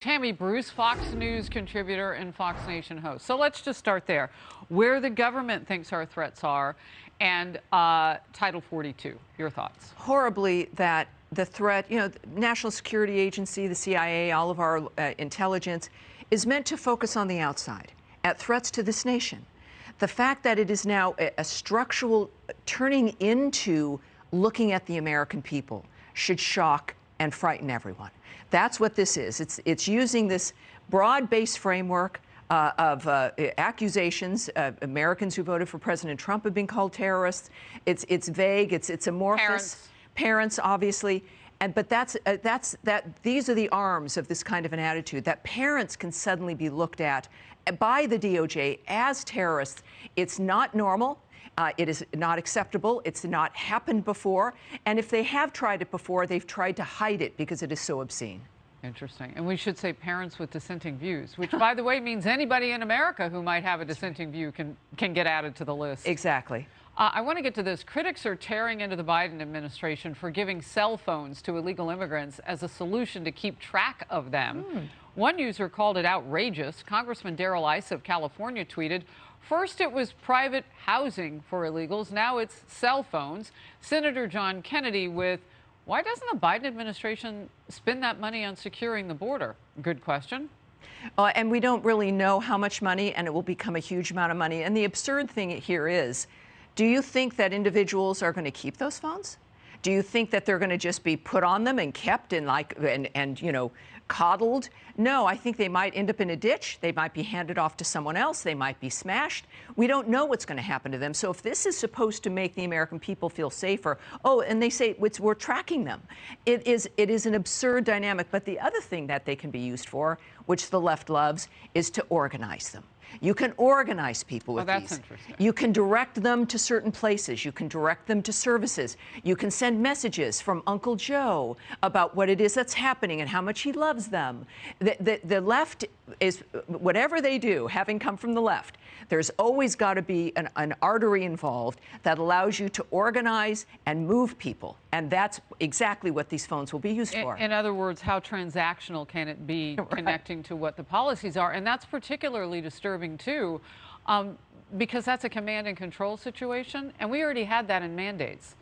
Tammy Bruce, Fox News contributor and Fox Nation host. So let's just start there. Where the government thinks our threats are, and Title 42. Your thoughts? Horribly that the threat, the National Security Agency, the CIA, all of our intelligence is meant to focus on the outside, at threats to this nation. The fact that it is now a structural turning into looking at the American people should shock and frighten everyone. That's what this is. It's using this broad-based framework of accusations. Americans who voted for President Trump have been called terrorists. It's vague. It's amorphous. Parents obviously. But these are the arms of this kind of an attitude, that parents can suddenly be looked at by the DOJ as terrorists. It's not normal. It is not acceptable. It's not happened before. And if they have tried it before, they've tried to hide it because it is so obscene. Interesting. And we should say parents with dissenting views, which, by the way, means anybody in America who might have a dissenting view can get added to the list. Exactly. I want to get to this. Critics are tearing into the Biden administration for giving cell phones to illegal immigrants as a solution to keep track of them. One user called it outrageous. Congressman Darrell Issa of California tweeted, "First it was private housing for illegals, now it's cell phones." Senator John Kennedy with, "Why doesn't the Biden administration spend that money on securing the border?" Good question. And we don't really know how much money, and it will become a huge amount of money. And the absurd thing here is, do you think that individuals are going to keep those phones? Do you think that they're going to just be put on them and kept and coddled? No, I think they might end up in a ditch. They might be handed off to someone else. They might be smashed. We don't know what's going to happen to them. So if this is supposed to make the American people feel safer, and they say we're tracking them. It is an absurd dynamic. But the other thing that they can be used for, which the left loves, is to organize them. You can organize people with that's these. Interesting. You can direct them to certain places. You can direct them to services. You can send messages from Uncle Joe about what it is that's happening and how much he loves them. The left is, whatever they do, having come from the left, there's always got to be an artery involved that allows you to organize and move people. And that's exactly what these phones will be used for. In other words, how transactional can it be connecting to what the policies are? And that's particularly disturbing, too, because that's a command and control situation. And we already had that in mandates.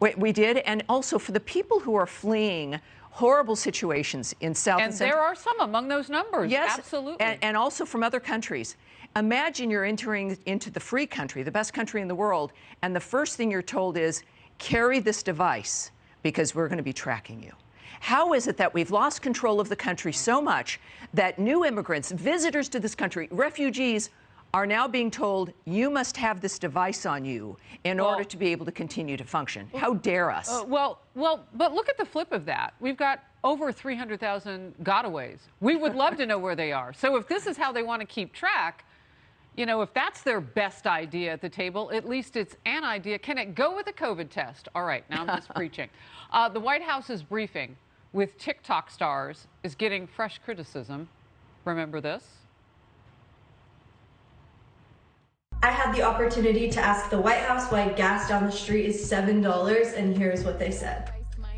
We did. And also for the people who are fleeing horrible situations in South and Central. And there are some among those numbers. Yes, absolutely. And also from other countries. Imagine you're entering into the free country, the best country in the world, and the first thing you're told is, carry this device because we're going to be tracking you. How is it that we've lost control of the country so much that new immigrants, visitors to this country, refugees, are now being told, you must have this device on you in order to be able to continue to function? How dare us? But look at the flip of that. We've got over 300,000 gotaways. We would love to know where they are. So if this is how they want to keep track, if that's their best idea at the table, at least it's an idea. Can it go with a COVID test? All right, now I'm just preaching. The White House's briefing with TikTok stars is getting fresh criticism. Remember this? I had the opportunity to ask the White House why gas down the street is $7, and here's what they said.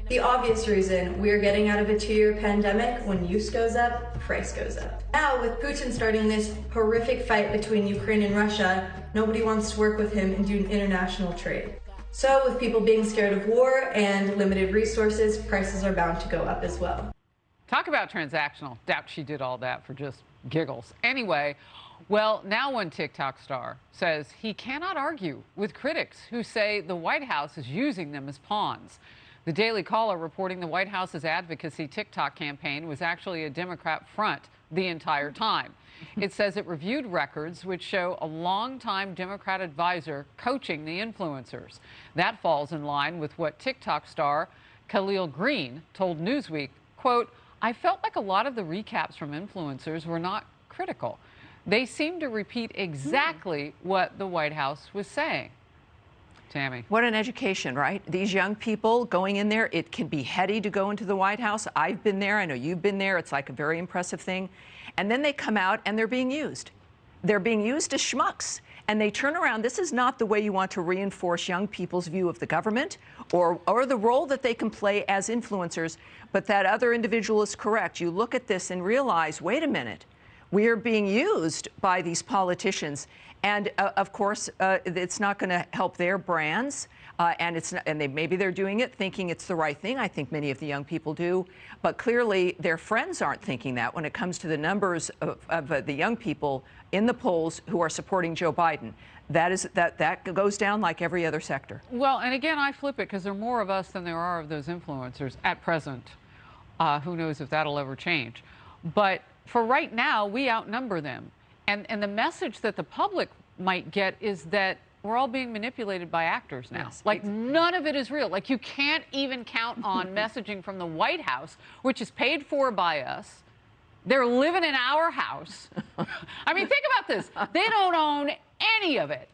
The obvious reason: we're getting out of a 2-year pandemic. When use goes up, price goes up. Now, with Putin starting this horrific fight between Ukraine and Russia, nobody wants to work with him and do international trade. So with people being scared of war and limited resources, prices are bound to go up as well. Talk about transactional. Doubt she did all that for just giggles. Anyway, well, now one TikTok star says he cannot argue with critics who say the White House is using them as pawns. The Daily Caller reporting the White House's advocacy TikTok campaign was actually a Democrat front the entire time. It says it reviewed records which show a longtime Democrat advisor coaching the influencers. That falls in line with what TikTok star Khalil Green told Newsweek, quote, "I felt like a lot of the recaps from influencers were not critical. They seemed to repeat exactly what the White House was saying." Tammy. What an education, right? These young people going in there, it can be heady to go into the White House. I've been there. I know you've been there. It's like a very impressive thing. And then they come out and they're being used. They're being used as schmucks. and they turn around. This is not the way you want to reinforce young people's view of the government or the role that they can play as influencers. But that other individual is correct. You look at this and realize, wait a minute, we are being used by these politicians. And of course, it's not going to help their brands. Maybe they're doing it thinking it's the right thing. I think many of the young people do. But clearly, their friends aren't thinking that when it comes to the numbers of the young people in the polls who are supporting Joe Biden. That goes down like every other sector. Well, and again, I flip it because there are more of us than there are of those influencers at present. Who knows if that'll ever change. But for right now, we outnumber them. And the message that the public might get is that we're all being manipulated by actors now. Yes, like, none of it is real. Like, you can't even count on messaging from the White House, which is paid for by us. They're living in our house. I mean, think about this. They don't own any of it.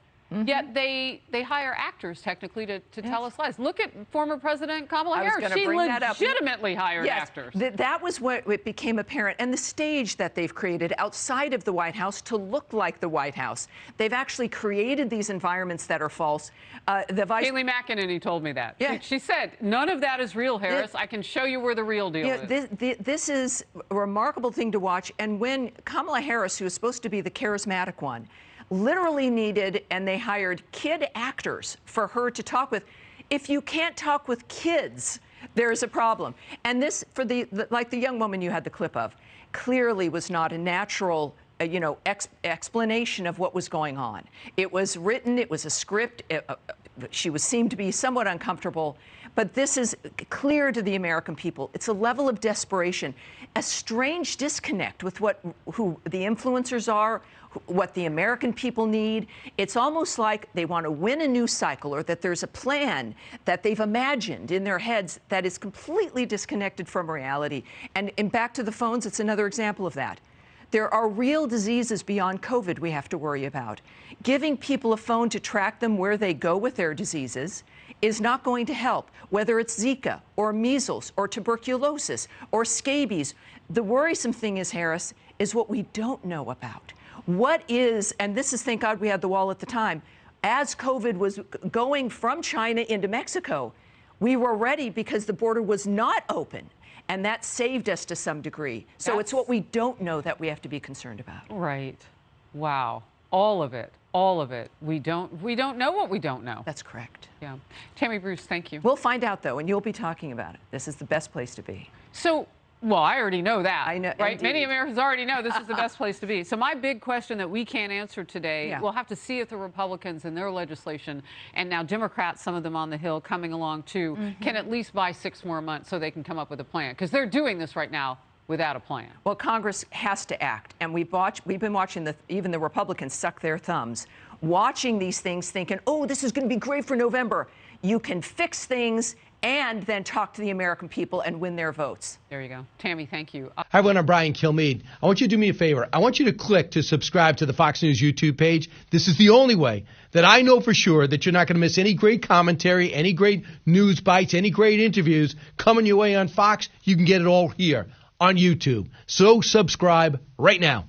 Yet they hire actors technically to tell us lies. Look at former President Kamala Harris. She legitimately hired actors. That was what it became apparent. And the stage that they've created outside of the White House to look like the White House. They've actually created these environments that are false. Kayleigh McEnany told me that. Yeah. She said, none of that is real, Harris. I can show you where the real deal is. This is a remarkable thing to watch. And when Kamala Harris, who is supposed to be the charismatic one, literally needed, and they hired kid actors for her to talk with. If you can't talk with kids, there's a problem. And this, for like the young woman you had the clip of, clearly was not a natural, explanation of what was going on. It was written, it was a script. She seemed to be somewhat uncomfortable. But this is clear to the American people. It's a level of desperation, a strange disconnect with who the influencers are, what the American people need. It's almost like they want to win a news cycle, or that there's a plan that they've imagined in their heads that is completely disconnected from reality. And back to the phones, it's another example of that. There are real diseases beyond COVID we have to worry about. Giving people a phone to track them where they go with their diseases is not going to help, whether it's Zika or measles or tuberculosis or scabies. The worrisome thing is, Harris, is what we don't know about. What is, and this is, thank God we had the wall at the time, as COVID was going from China into Mexico, we were ready because the border was not open. And that saved us to some degree. So it's what we don't know that we have to be concerned about. Right. Wow. All of it. All of it. We don't know what we don't know. That's correct. Yeah. Tammy Bruce, thank you. We'll find out, though, and you'll be talking about it. This is the best place to be. So, well, I already know that. I know, right? Indeed. Many Americans already know this is the best place to be. So my big question that we can't answer today, we'll have to see if the Republicans and their legislation, and now Democrats, some of them on the Hill coming along too, can at least buy 6 more months so they can come up with a plan. Because they're doing this right now without a plan. Well, Congress has to act. And we've been watching even the Republicans suck their thumbs, watching these things, thinking, oh, this is going to be great for November. You can fix things and then talk to the American people and win their votes. There you go. Tammy, thank you. Hi, everyone. I'm Brian Kilmeade. I want you to do me a favor. I want you to click to subscribe to the Fox News YouTube page. This is the only way that I know for sure that you're not going to miss any great commentary, any great news bites, any great interviews coming your way on Fox. You can get it all here on YouTube. So subscribe right now.